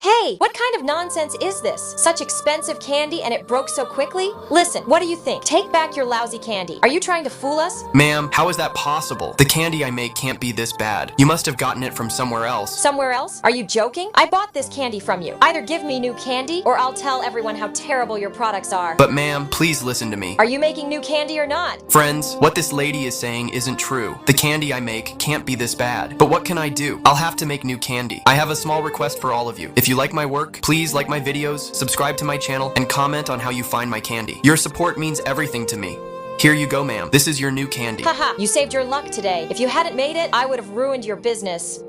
Hey, what kind of nonsense is this? Such expensive candy and it broke so quickly? Listen, what do you think? Take back your lousy candy. Are you trying to fool us? Ma'am, how is that possible? The candy I make can't be this bad. You must have gotten it from somewhere else. Somewhere else? Are you joking? I bought this candy from you. Either give me new candy or I'll tell everyone how terrible your products are. But ma'am, please listen to me. Are you making new candy or not? Friends, what this lady is saying isn't true. The candy I make can't be this bad. But what can I do? I'll have to make new candy. I have a small request for all of you. If you like my work, please like my videos, subscribe to my channel, and comment on how you find my candy. Your support means everything to me. Here you go, ma'am. This is your new candy. Haha, you saved your luck today. If you hadn't made it, I would have ruined your business.